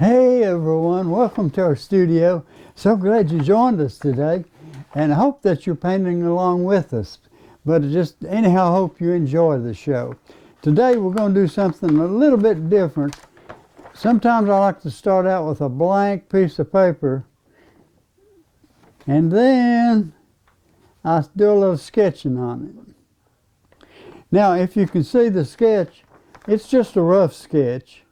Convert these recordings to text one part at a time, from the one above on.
Hey everyone, welcome to our studio. So glad you joined us today, and I hope that you're painting along with us. But just anyhow, I hope you enjoy the show. Today we're going to do something a little bit different. Sometimes I like to start out with a blank piece of paper, and then I do a little sketching on it. Now, if you can see the sketch, it's just a rough sketch.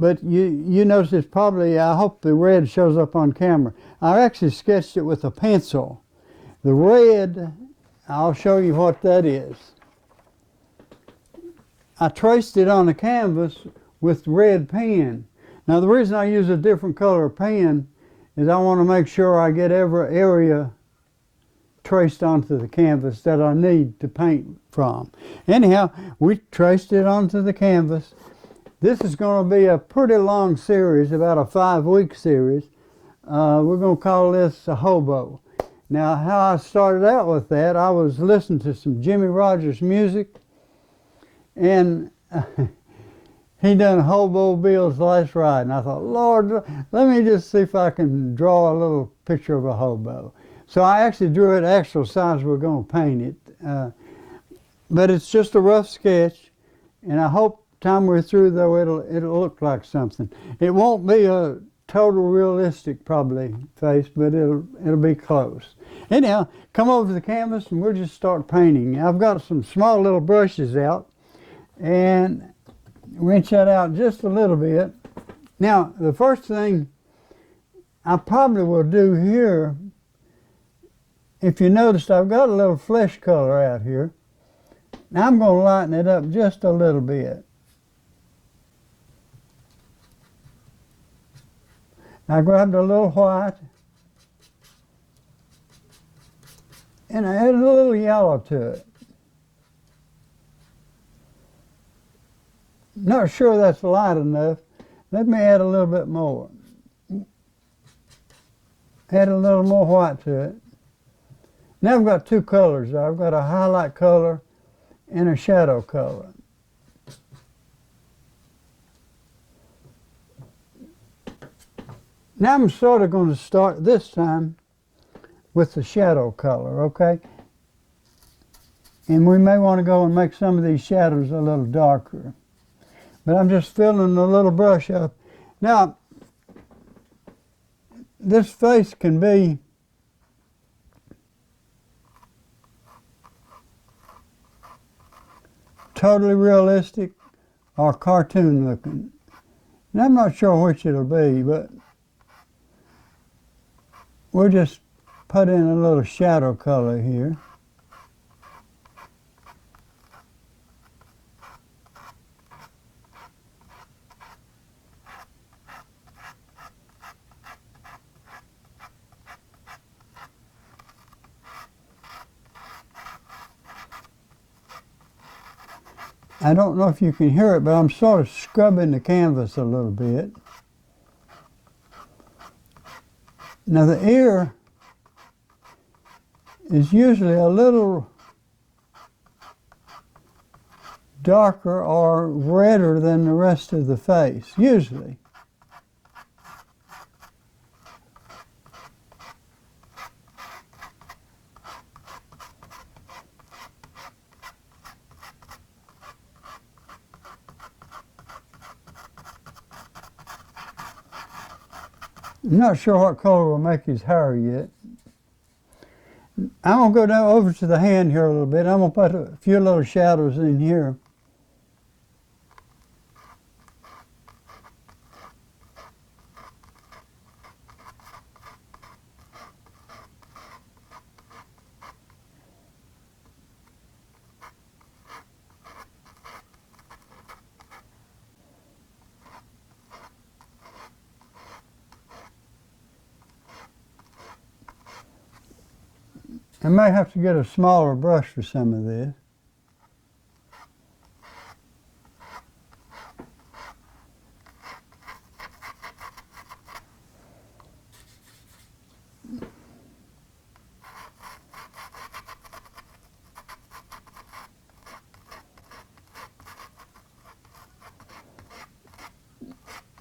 But you notice it's probably, I hope the red shows up on camera. I actually sketched it with a pencil. The red, I'll show you what that is. I traced it on the canvas with red pen. Now the reason I use a different color pen is I want to make sure I get every area traced onto the canvas that I need to paint from. Anyhow, we traced it onto the canvas. This is going to be a pretty long series, about a 5-week series. We're going to call this a Hobo. Now, how I started out with that, I was listening to some Jimmy Rogers music, and he done Hobo Bill's Last Ride, and I thought, Lord, let me just see if I can draw a little picture of a hobo. So I actually drew it actual size. We're going to paint it. But it's just a rough sketch, and I hope time we're through, though, it'll look like something. It won't be a total realistic probably face, but it'll be close. Anyhow, come over to the canvas and we'll just start painting. I've got some small little brushes out, and wrench that out just a little bit. Now, the first thing I probably will do here, if you noticed, I've got a little flesh color out here. Now I'm going to lighten it up just a little bit. I grabbed a little white, and I added a little yellow to it. Not sure that's light enough. Let me add a little bit more. Add a little more white to it. Now I've got two colors. I've got a highlight color and a shadow color. Now I'm sort of going to start this time with the shadow color, okay? And we may want to go and make some of these shadows a little darker. But I'm just filling the little brush up. Now, this face can be totally realistic or cartoon looking. And I'm not sure which it'll be, but we'll just put in a little shadow color here. I don't know if you can hear it, but I'm sort of scrubbing the canvas a little bit. Now the ear is usually a little darker or redder than the rest of the face, usually. I'm not sure what color will make his hair yet. I'm going to go down over to the hand here a little bit. I'm going to put a few little shadows in here. I may have to get a smaller brush for some of this.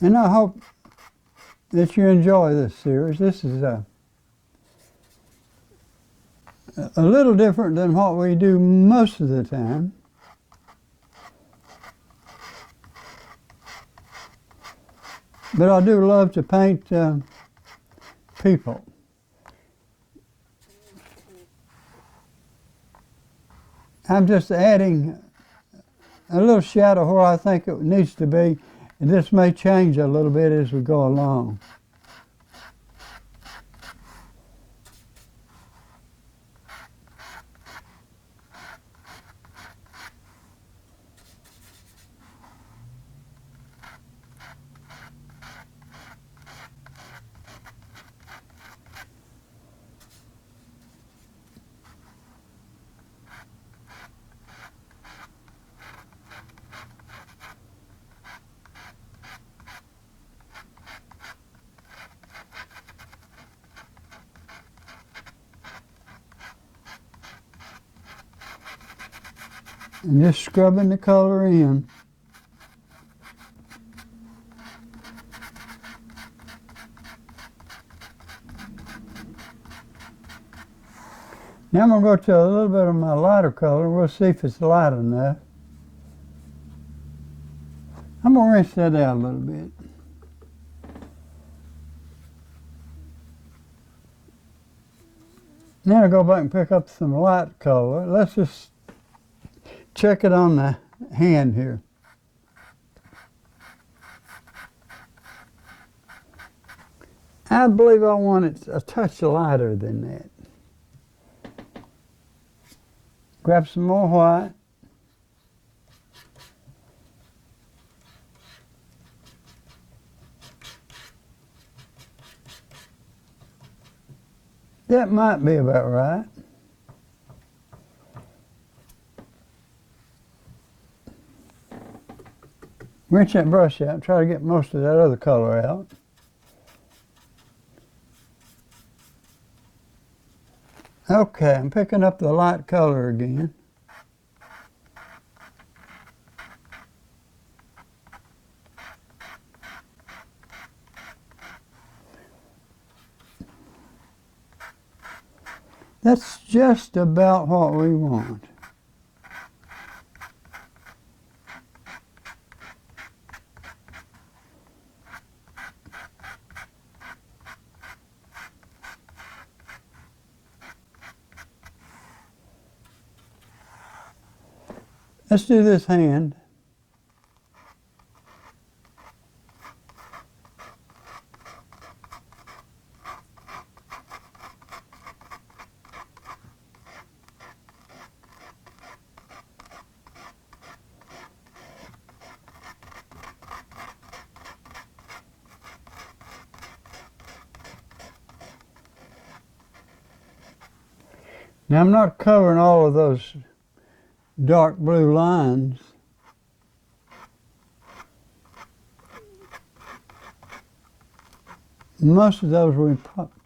And I hope that you enjoy this series. This is a little different than what we do most of the time. But I do love to paint people. I'm just adding a little shadow where I think it needs to be, and this may change a little bit as we go along. And just scrubbing the color in. Now I'm going to go to a little bit of my lighter color. We'll see if it's light enough. I'm going to rinse that out a little bit. Now I'll go back and pick up some light color. Let's just check it on the hand here. I believe I want it a touch lighter than that. Grab some more white. That might be about right. Rinse that brush out, try to get most of that other color out. Okay, I'm picking up the light color again. That's just about what we want. Let's do this hand. Now I'm not covering all of those dark blue lines. Most of those we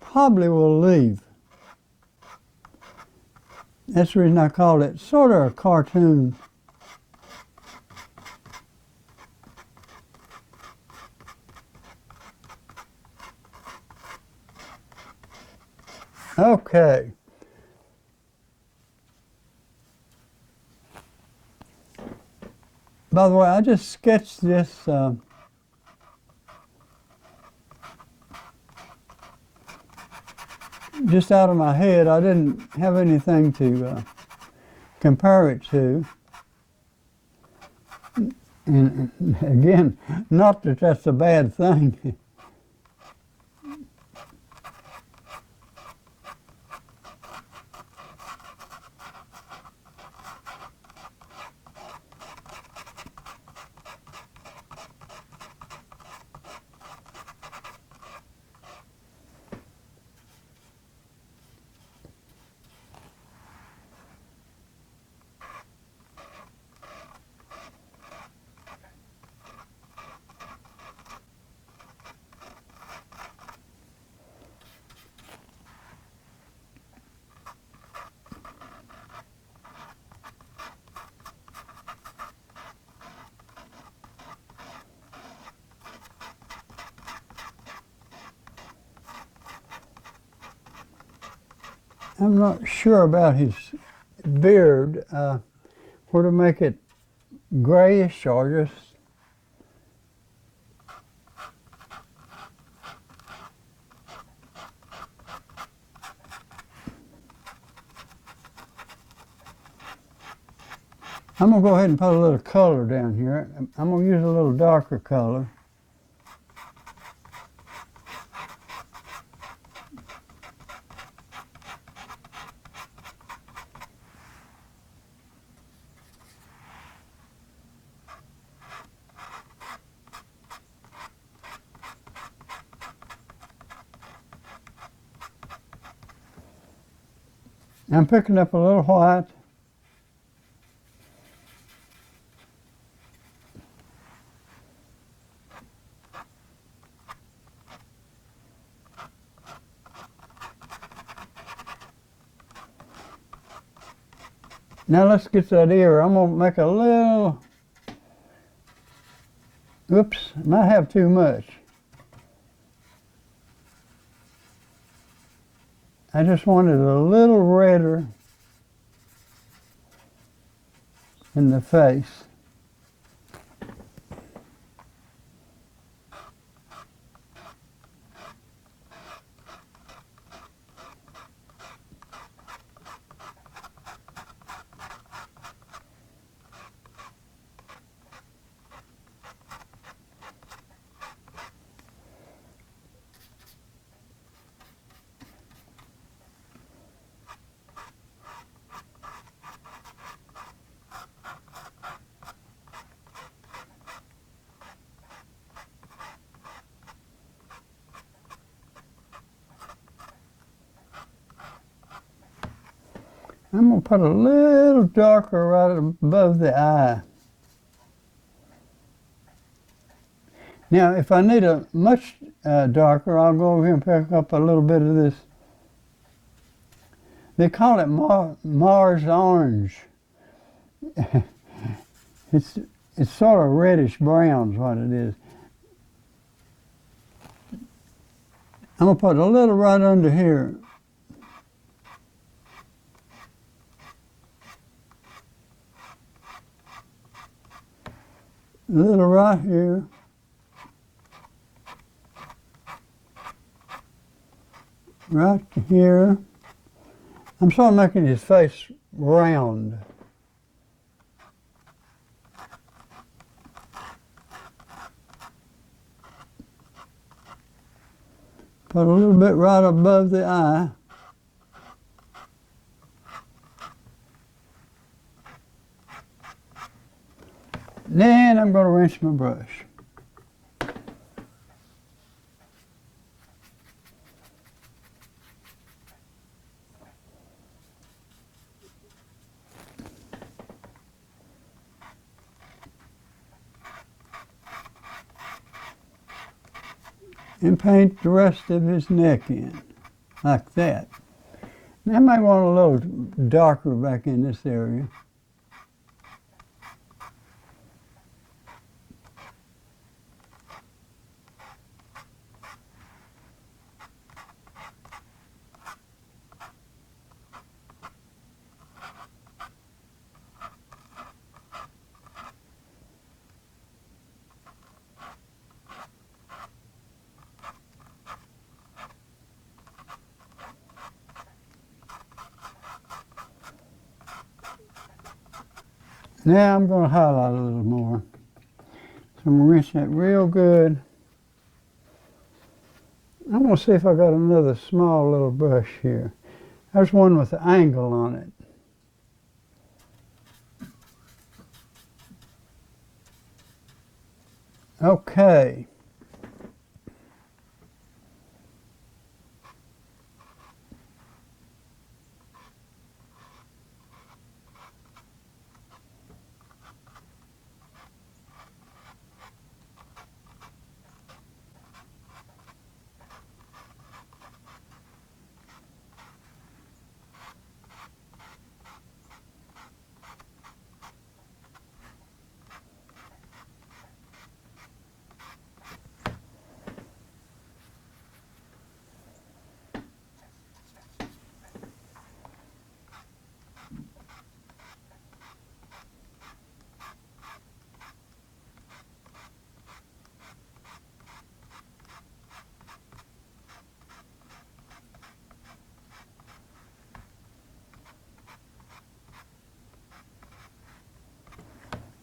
probably will leave. That's the reason I call it sort of a cartoon. Okay. By the way, I just sketched this just out of my head. I didn't have anything to compare it to. And again, not that that's a bad thing. I'm not sure about his beard, where to make it grayish or just. I'm going to go ahead and put a little color down here. I'm going to use a little darker color. I'm picking up a little white. Now let's get that ear. I'm going to make a little, oops, might have too much. I just wanted a little redder in the face. I'm going to put a little darker right above the eye. Now, if I need a much darker, I'll go over here and pick up a little bit of this. They call it Mars orange. It's sort of reddish brown is what it is. I'm going to put a little right under here. A little right here. Right here. I'm sort of making his face round. Put a little bit right above the eye. Then I'm going to rinse my brush. And paint the rest of his neck in, like that. Now I might want a little darker back in this area. Now I'm going to highlight a little more. So I'm going to rinse that real good. I'm going to see if I got another small little brush here. There's one with an angle on it. Okay.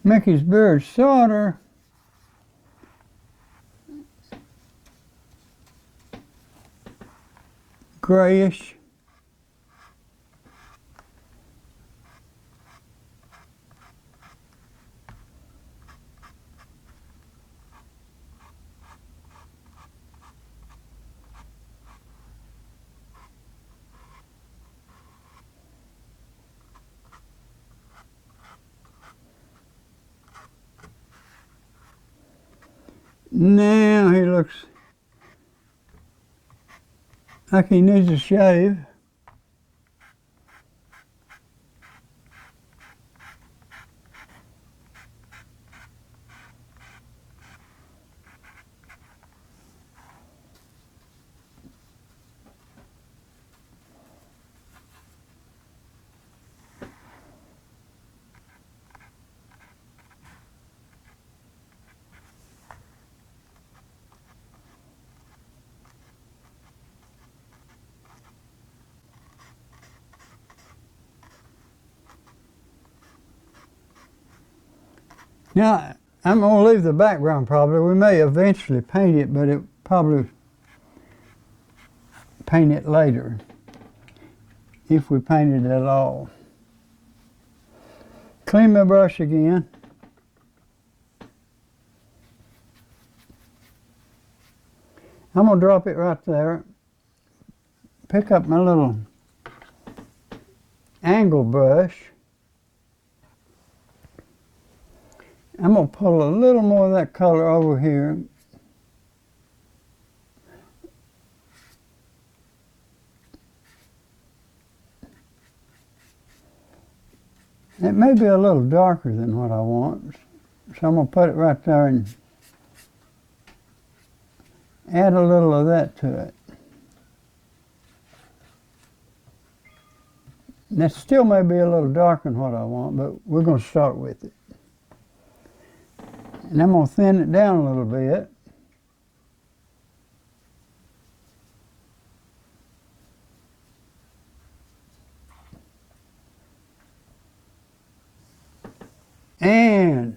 Mickey's beard shorter. Grayish. Now he looks like he needs a shave. Now, I'm going to leave the background probably. We may eventually paint it, but it probably paint it later, if we paint it at all. Clean my brush again. I'm going to drop it right there. Pick up my little angle brush. I'm going to pull a little more of that color over here. It may be a little darker than what I want, so I'm going to put it right there and add a little of that to it. That still may be a little darker than what I want, but we're going to start with it. And I'm going to thin it down a little bit. And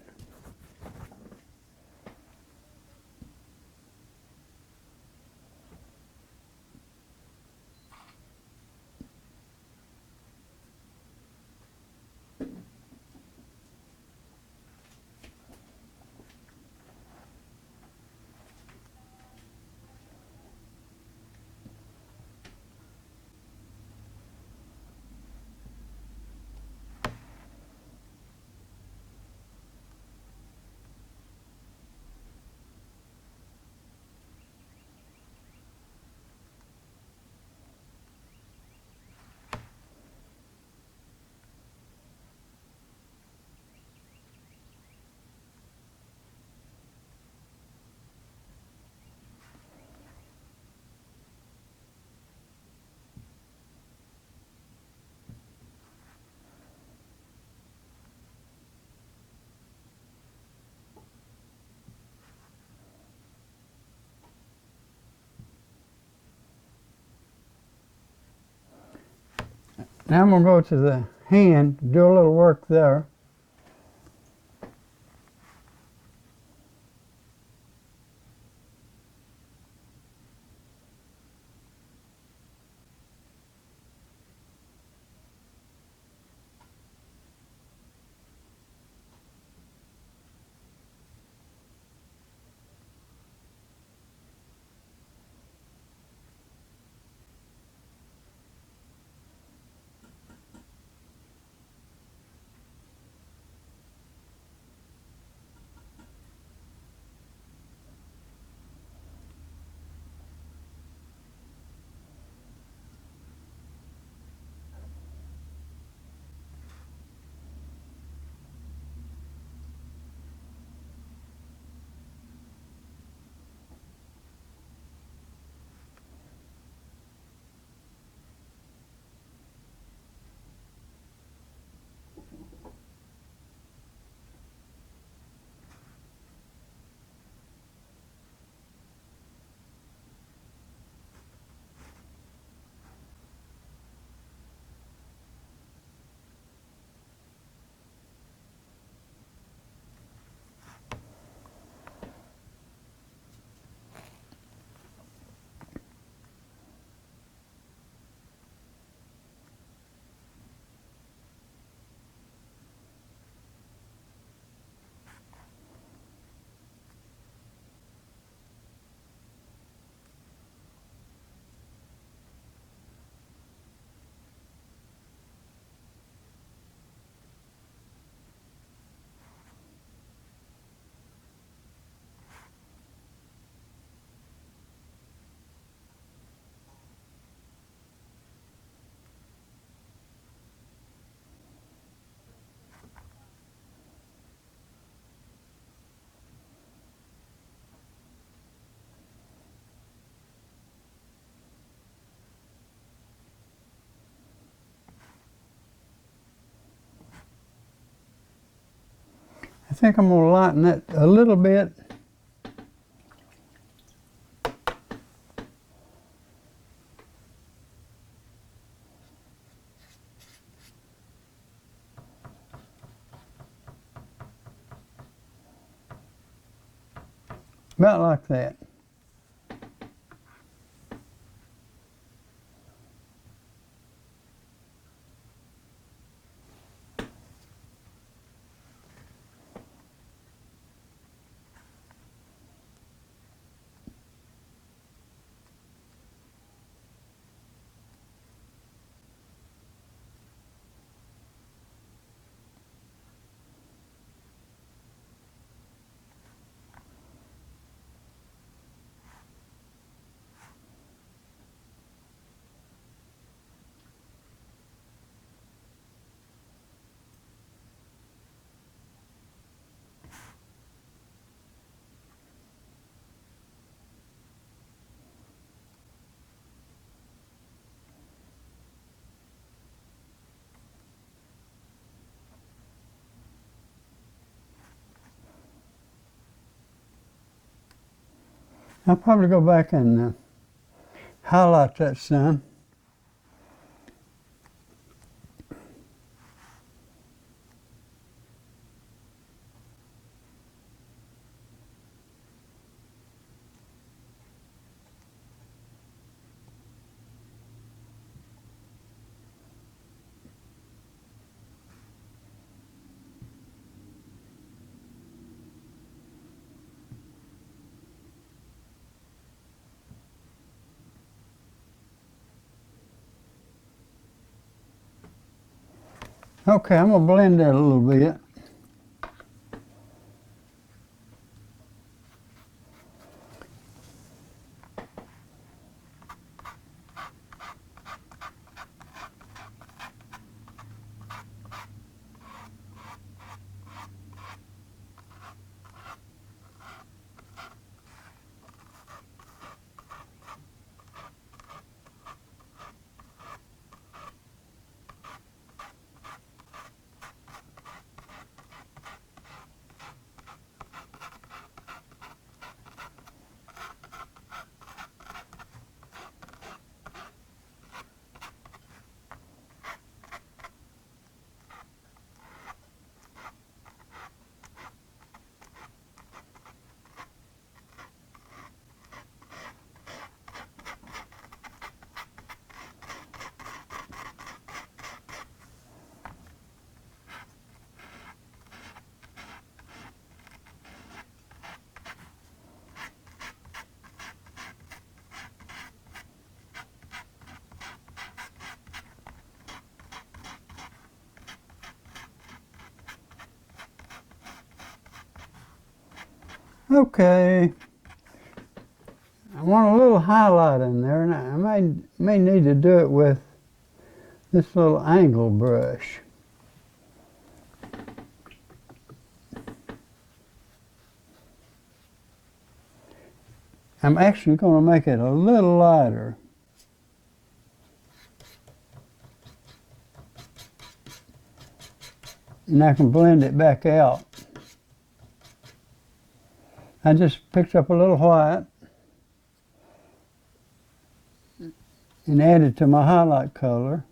now I'm going to go to the hand, do a little work there. I think I'm going to lighten that a little bit. About like that. I'll probably go back and highlight that some. Okay, I'm going to blend that a little bit. Okay, I want a little highlight in there, and I may need to do it with this little angle brush. I'm actually going to make it a little lighter. And I can blend it back out. I just picked up a little white and added to my highlight color.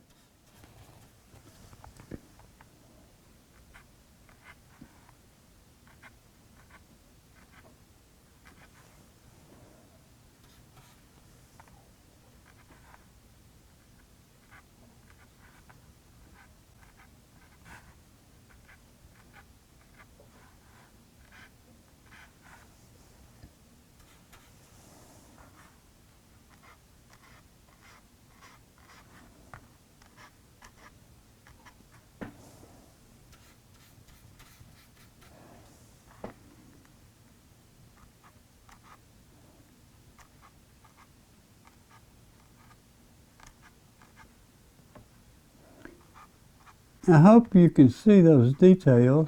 I hope you can see those details.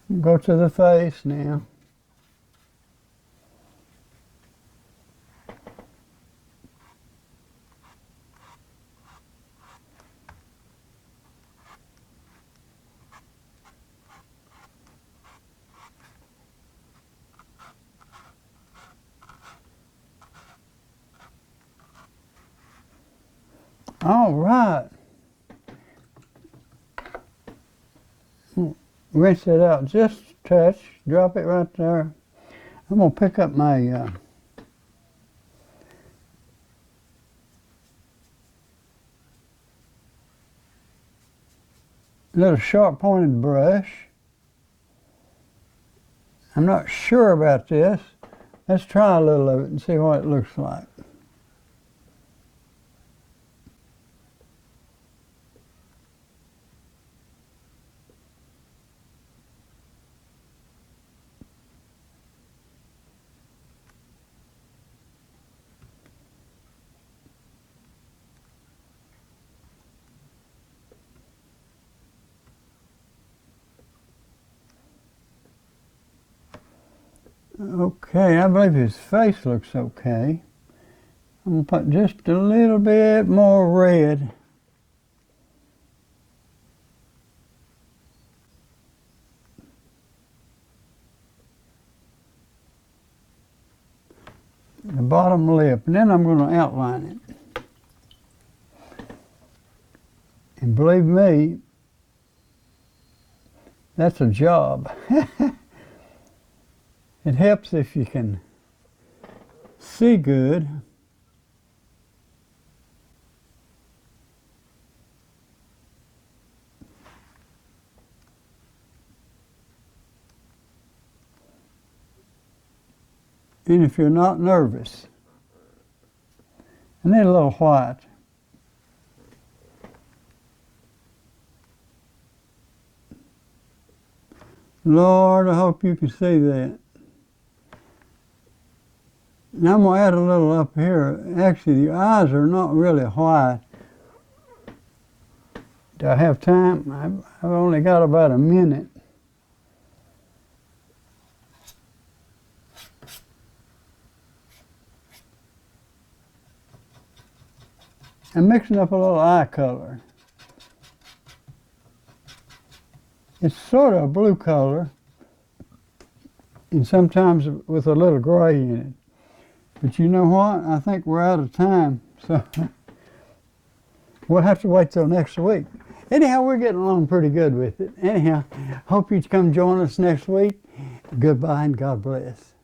Go to the face now. All right. Rinse it out just a touch. Drop it right there. I'm going to pick up my little sharp pointed brush. I'm not sure about this. Let's try a little of it and see what it looks like. Okay, I believe his face looks okay. I'm going to put just a little bit more red. The bottom lip, and then I'm going to outline it. And believe me, that's a job. It helps if you can see good. And if you're not nervous. And then a little white. Lord, I hope you can see that. Now I'm going to add a little up here. Actually, the eyes are not really white. Do I have time? I've only got about a minute. I'm mixing up a little eye color. It's sort of a blue color, and sometimes with a little gray in it. But you know what? I think we're out of time, so we'll have to wait till next week. Anyhow, we're getting along pretty good with it. Anyhow, hope you come join us next week. Goodbye and God bless.